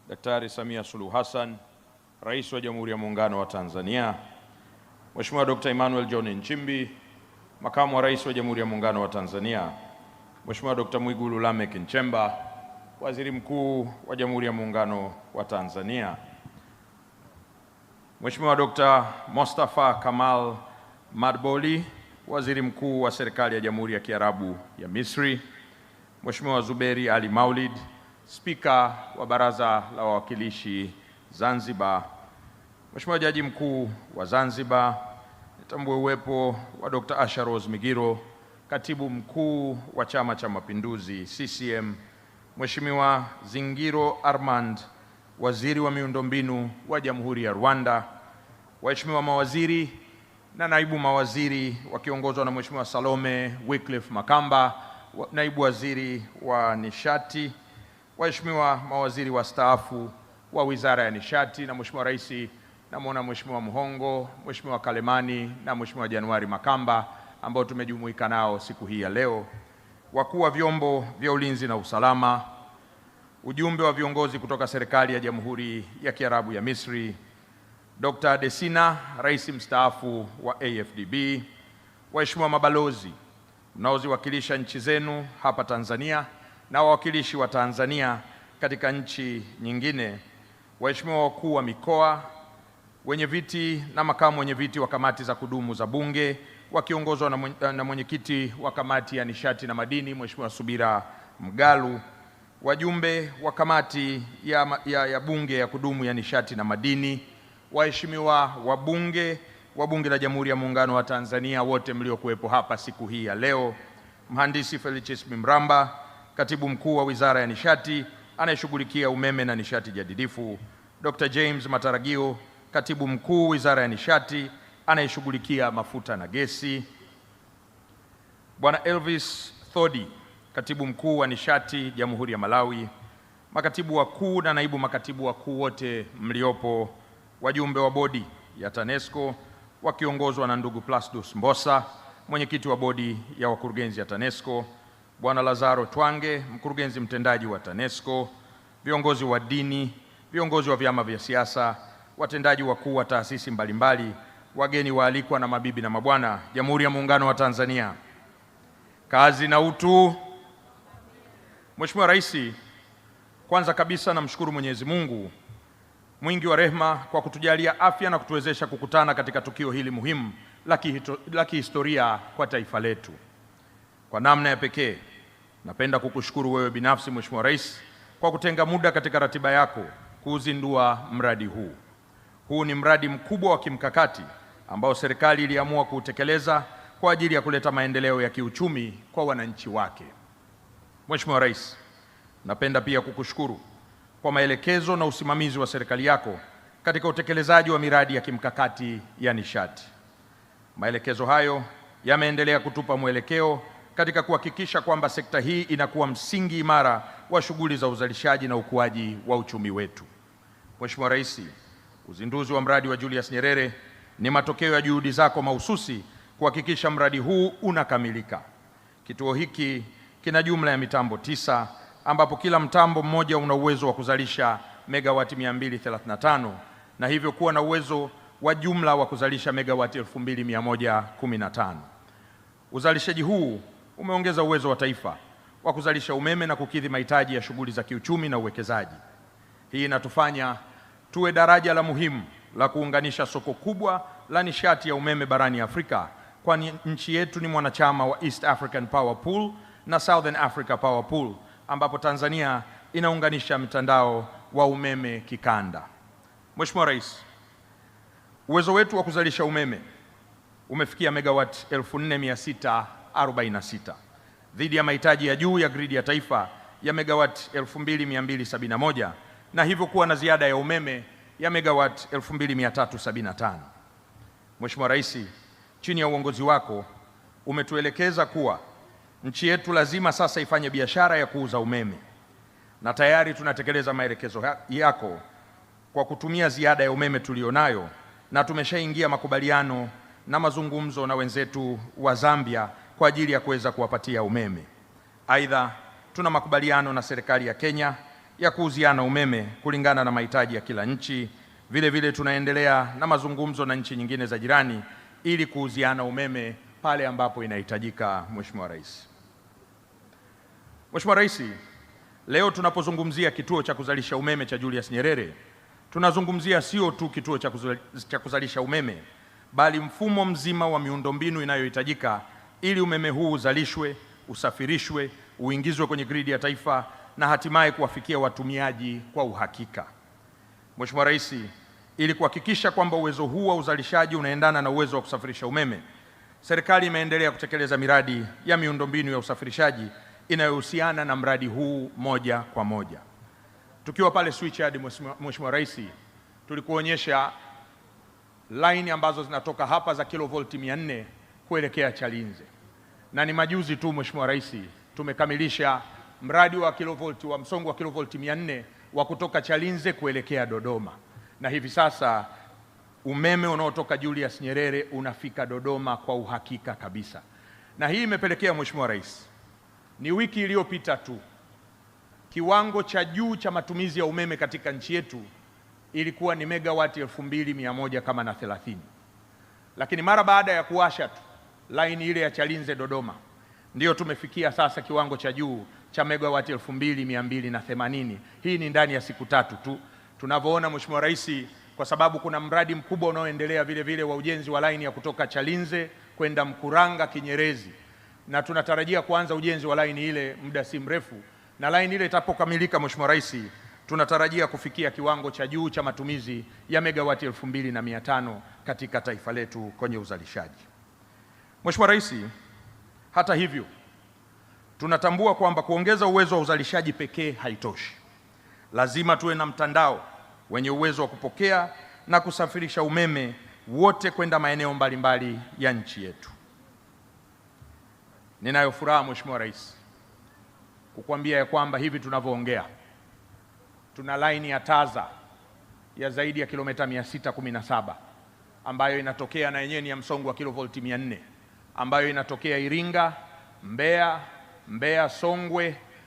Daktari Samia Suluhu Hassan, Rais wa Jamhuri ya Muungano wa Tanzania, Mheshimiwa Dr. Emmanuel John Nchimbi, Makamu wa Rais wa Jamhuri ya Muungano wa Tanzania, Mheshimiwa Dr. Mwigulu Lameck Nchemba, Waziri Mkuu wa Jamhuri ya Muungano wa Tanzania, Mheshimiwa Dr. Mustafa Kamal Madbouly, Waziri Mkuu wa Serikali ya Jamhuri ya Kiarabu ya Misri, Mheshimiwa Zuberi Ali Maulid, Spika wa Baraza la Wawakilishi Zanzibar, Mheshimiwa Jaji Mkuu wa Zanzibar, nitambue uwepo wa Dr. Asha Rose Migiro, Katibu Mkuu wa Chama cha Mapinduzi CCM, Mheshimiwa Zingiro Armand, Waziri wa Miundombinu wa Jamhuri ya Rwanda, waheshimiwa mawaziri na naibu mawaziri wakiongozwa na Mheshimiwa Salome Wycliffe Makamba, Naibu Waziri wa Nishati, waheshimiwa mawaziri wastaafu wa Wizara ya Nishati na Mheshimiwa Rais, namwona Mheshimiwa Mhongo, Mheshimiwa Kalemani na Mheshimiwa Januari Makamba ambao tumejumuika nao siku hii ya leo, wakuu wa vyombo vya ulinzi na usalama, ujumbe wa viongozi kutoka serikali ya Jamhuri ya Kiarabu ya Misri, Dr. Desina, Rais mstaafu wa AFDB, waheshimiwa mabalozi mnaoziwakilisha nchi zenu hapa Tanzania na wawakilishi wa Tanzania katika nchi nyingine, waheshimiwa wakuu wa mikoa, wenye viti na makamu wenye viti wa kamati za kudumu za Bunge wakiongozwa na mwenyekiti wa kamati ya nishati na madini Mheshimiwa Subira Mgalu, wajumbe wa kamati ya Bunge ya kudumu ya nishati na madini, waheshimiwa wabunge wa Bunge la Jamhuri ya Muungano wa Tanzania wote mliokuwepo hapa siku hii ya leo, Mhandisi Felicitas Mramba, Katibu Mkuu wa Wizara ya Nishati anayeshughulikia umeme na nishati jadidifu, Dr. James Mataragio, Katibu Mkuu Wizara ya Nishati anayeshughulikia mafuta na gesi, Bwana Elvis Thodi, Katibu Mkuu wa Nishati Jamhuri ya Malawi, makatibu wakuu na naibu makatibu wakuu wote mliopo, wajumbe wa bodi ya TANESCO wakiongozwa na ndugu Plasdus Mbosa, mwenyekiti wa bodi ya wakurugenzi ya TANESCO, Bwana Lazaro Twange, mkurugenzi mtendaji wa TANESCO, viongozi wa dini, viongozi wa vyama vya siasa, watendaji wakuu wa taasisi mbalimbali, wageni waalikwa na mabibi na mabwana, Jamhuri ya Muungano wa Tanzania. Kazi na utu. Mheshimiwa Rais, kwanza kabisa namshukuru Mwenyezi Mungu mwingi wa rehema kwa kutujalia afya na kutuwezesha kukutana katika tukio hili muhimu la kihistoria kwa taifa letu. Kwa namna ya pekee, napenda kukushukuru wewe binafsi Mheshimiwa Rais kwa kutenga muda katika ratiba yako kuuzindua mradi huu. Huu ni mradi mkubwa wa kimkakati ambao serikali iliamua kuutekeleza kwa ajili ya kuleta maendeleo ya kiuchumi kwa wananchi wake. Mheshimiwa Rais, napenda pia kukushukuru kwa maelekezo na usimamizi wa serikali yako katika utekelezaji wa miradi ya kimkakati ya nishati. Maelekezo hayo yameendelea kutupa mwelekeo katika kuhakikisha kwamba sekta hii inakuwa msingi imara wa shughuli za uzalishaji na ukuaji wa uchumi wetu. Mheshimiwa Rais, uzinduzi wa mradi wa Julius Nyerere ni matokeo ya juhudi zako mahususi kuhakikisha mradi huu unakamilika. Kituo hiki kina jumla ya mitambo 9 ambapo kila mtambo mmoja una uwezo wa kuzalisha megawati 235 na hivyo kuwa na uwezo wa jumla wa kuzalisha megawati 2115. Uzalishaji huu umeongeza uwezo wa taifa wa kuzalisha umeme na kukidhi mahitaji ya shughuli za kiuchumi na uwekezaji. Hii inatufanya tuwe daraja la muhimu la kuunganisha soko kubwa la nishati ya umeme barani Afrika, kwani nchi yetu ni mwanachama wa East African Power Pool na Southern Africa Power Pool, ambapo Tanzania inaunganisha mtandao wa umeme kikanda. Mheshimiwa Rais, uwezo wetu wa kuzalisha umeme umefikia megawati 4646 dhidi ya mahitaji ya juu ya gridi ya taifa ya megawati 2271 na hivyo kuwa na ziada ya umeme ya megawati 2375. Mheshimiwa Rais, chini ya uongozi wako umetuelekeza kuwa nchi yetu lazima sasa ifanye biashara ya kuuza umeme, na tayari tunatekeleza maelekezo yako kwa kutumia ziada ya umeme tulionayo, na tumeshaingia makubaliano na mazungumzo na wenzetu wa Zambia kwa ajili ya kuweza kuwapatia umeme. Aidha, tuna makubaliano na serikali ya Kenya ya kuuziana umeme kulingana na mahitaji ya kila nchi. Vile vile tunaendelea na mazungumzo na nchi nyingine za jirani ili kuuziana umeme pale ambapo inahitajika. Mheshimiwa Rais. Mheshimiwa Rais, leo tunapozungumzia kituo cha kuzalisha umeme cha Julius Nyerere, tunazungumzia sio tu kituo cha kuzalisha umeme, bali mfumo mzima wa miundombinu inayohitajika ili umeme huu uzalishwe, usafirishwe, uingizwe kwenye gridi ya taifa na hatimaye kuwafikia watumiaji kwa uhakika. Mheshimiwa Rais, ili kuhakikisha kwamba uwezo huu wa uzalishaji unaendana na uwezo wa kusafirisha umeme, serikali imeendelea kutekeleza miradi ya miundombinu ya usafirishaji inayohusiana na mradi huu moja kwa moja. Tukiwa pale Switch Yard, Mheshimiwa Rais, tulikuonyesha line ambazo zinatoka hapa za kilovolti 400 kuelekea Chalinze, na ni majuzi tu Mheshimiwa Rais tumekamilisha mradi wa kilovolti wa msongo wa kilovolti 400 wa kutoka Chalinze kuelekea Dodoma, na hivi sasa umeme unaotoka Julius Nyerere unafika Dodoma kwa uhakika kabisa. Na hii imepelekea Mheshimiwa Rais, ni wiki iliyopita tu kiwango cha juu cha matumizi ya umeme katika nchi yetu ilikuwa ni megawati 2130, lakini mara baada ya kuwasha tu laini ile ya Chalinze Dodoma ndio tumefikia sasa kiwango cha juu cha megawati 2280. Hii ni ndani ya siku 3 tu. Tunavyoona Mheshimiwa Rais, kwa sababu kuna mradi mkubwa unaoendelea vile vile wa ujenzi wa laini ya kutoka Chalinze kwenda Mkuranga Kinyerezi, na tunatarajia kuanza ujenzi wa laini ile muda si mrefu, na laini ile itapokamilika Mheshimiwa Rais, tunatarajia kufikia kiwango cha juu cha matumizi ya megawati 2500 katika taifa letu kwenye uzalishaji. Mheshimiwa Rais, hata hivyo tunatambua kwamba kuongeza uwezo wa uzalishaji pekee haitoshi. Lazima tuwe na mtandao wenye uwezo wa kupokea na kusafirisha umeme wote kwenda maeneo mbalimbali ya nchi yetu. Ninayo furaha Mheshimiwa Rais kukuambia ya kwamba hivi tunavyoongea tuna laini ya TAZA ya zaidi ya kilomita 617 ambayo inatokea na yenyewe ni ya msongo wa kilovolti 400 ambayo inatokea Iringa, Mbeya,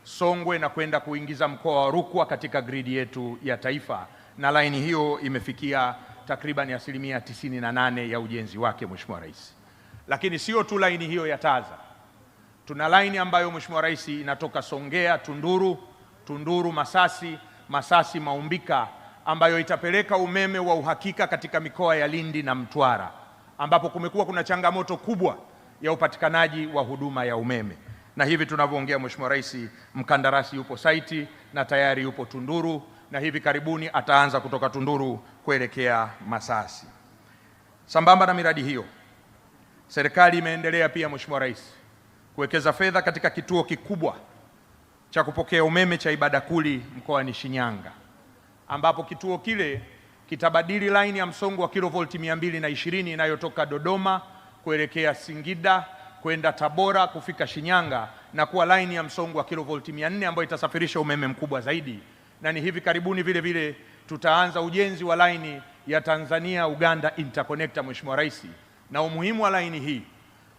Songwe na kwenda kuingiza mkoa wa Rukwa katika gridi yetu ya taifa, na laini hiyo imefikia takriban 98% ya ujenzi wake Mheshimiwa Rais. Lakini sio tu laini hiyo ya TAZA, tuna laini ambayo Mheshimiwa Rais inatoka Songea Tunduru Masasi Maumbika, ambayo itapeleka umeme wa uhakika katika mikoa ya Lindi na Mtwara, ambapo kumekuwa kuna changamoto kubwa ya upatikanaji wa huduma ya umeme. Na hivi tunavyoongea Mheshimiwa Rais, mkandarasi yupo saiti na tayari yupo Tunduru, na hivi karibuni ataanza kutoka Tunduru kuelekea Masasi. Sambamba na miradi hiyo, serikali imeendelea pia Mheshimiwa Rais kuwekeza fedha katika kituo kikubwa cha kupokea umeme cha Ibadakuli mkoani Shinyanga, ambapo kituo kile kitabadili laini ya msongo wa kilovolti 220 inayotoka Dodoma kuelekea Singida kwenda Tabora kufika Shinyanga na kuwa laini ya msongo wa kilovolti 400 ambayo itasafirisha umeme mkubwa zaidi. Na ni hivi karibuni vile vile tutaanza ujenzi wa laini ya Tanzania Uganda Interconnector Mheshimiwa Rais, na umuhimu wa laini hii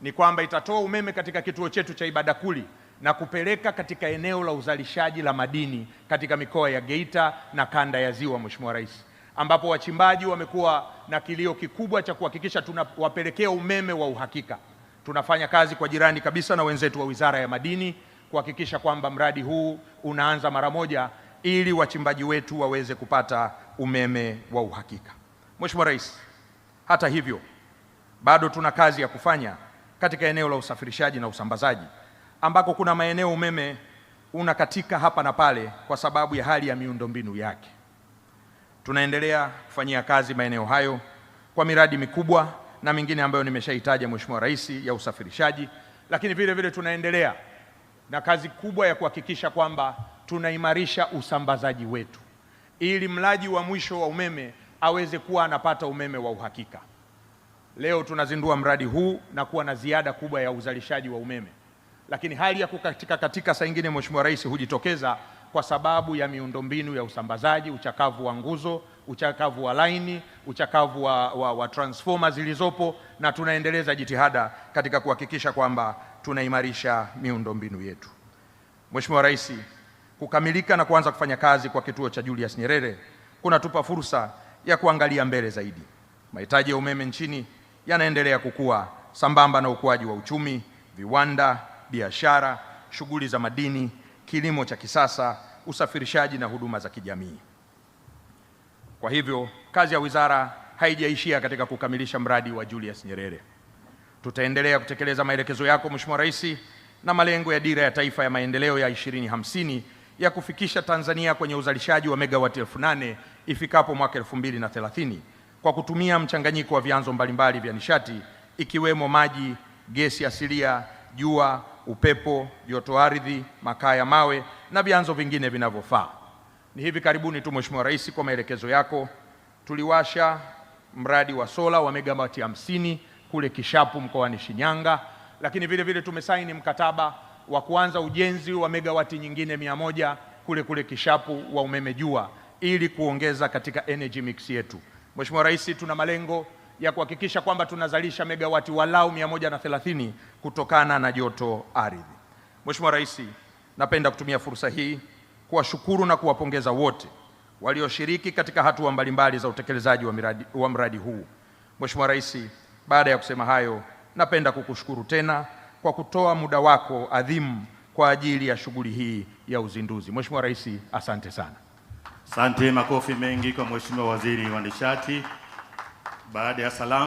ni kwamba itatoa umeme katika kituo chetu cha Ibadakuli na kupeleka katika eneo la uzalishaji la madini katika mikoa ya Geita na kanda ya Ziwa Mheshimiwa Rais, ambapo wachimbaji wamekuwa na kilio kikubwa cha kuhakikisha tunawapelekea umeme wa uhakika. Tunafanya kazi kwa jirani kabisa na wenzetu wa Wizara ya Madini kuhakikisha kwamba mradi huu unaanza mara moja ili wachimbaji wetu waweze kupata umeme wa uhakika. Mheshimiwa Rais, hata hivyo bado tuna kazi ya kufanya katika eneo la usafirishaji na usambazaji, ambako kuna maeneo umeme unakatika hapa na pale kwa sababu ya hali ya miundombinu yake. Tunaendelea kufanyia kazi maeneo hayo kwa miradi mikubwa na mingine ambayo nimeshaitaja Mheshimiwa Rais ya usafirishaji, lakini vile vile tunaendelea na kazi kubwa ya kuhakikisha kwamba tunaimarisha usambazaji wetu ili mlaji wa mwisho wa umeme aweze kuwa anapata umeme wa uhakika. Leo tunazindua mradi huu na kuwa na ziada kubwa ya uzalishaji wa umeme, lakini hali ya kukatika saa nyingine Mheshimiwa Rais hujitokeza kwa sababu ya miundombinu ya usambazaji, uchakavu wa nguzo, uchakavu wa laini, uchakavu wa transformer zilizopo, na tunaendeleza jitihada katika kuhakikisha kwamba tunaimarisha miundombinu yetu. Mheshimiwa Rais, Kukamilika na kuanza kufanya kazi kwa kituo cha Julius Nyerere kunatupa fursa ya kuangalia mbele zaidi. Mahitaji ya umeme nchini yanaendelea kukua sambamba na ukuaji wa uchumi, viwanda, biashara, shughuli za madini, kilimo cha kisasa, usafirishaji na huduma za kijamii. Kwa hivyo, kazi ya wizara haijaishia katika kukamilisha mradi wa Julius Nyerere. Tutaendelea kutekeleza maelekezo yako Mheshimiwa Rais na malengo ya Dira ya Taifa ya Maendeleo ya 2050 ya kufikisha Tanzania kwenye uzalishaji wa megawati 8,000 ifikapo mwaka 2030 kwa kutumia mchanganyiko wa vyanzo mbalimbali vya nishati ikiwemo maji, gesi asilia, jua, upepo, joto ardhi, makaa ya mawe na vyanzo vingine vinavyofaa. Ni hivi karibuni tu Mheshimiwa Rais, kwa maelekezo yako, tuliwasha mradi wa sola wa megawati 50 kule Kishapu mkoani Shinyanga, lakini vile vile tumesaini mkataba wa kuanza ujenzi wa megawati nyingine 100 kule Kishapu wa umeme jua ili kuongeza katika energy mix yetu. Mheshimiwa Rais, tuna malengo ya kuhakikisha kwamba tunazalisha megawati walau 130 kutokana na joto ardhi. Mheshimiwa Rais, napenda kutumia fursa hii kuwashukuru na kuwapongeza wote walioshiriki katika hatua mbalimbali za utekelezaji wa mradi huu. Mheshimiwa Rais, baada ya kusema hayo, napenda kukushukuru tena kwa kutoa muda wako adhimu kwa ajili ya shughuli hii ya uzinduzi. Mheshimiwa Rais, asante sana. Asante, makofi mengi kwa Mheshimiwa Waziri wa Nishati. Baada ya salamu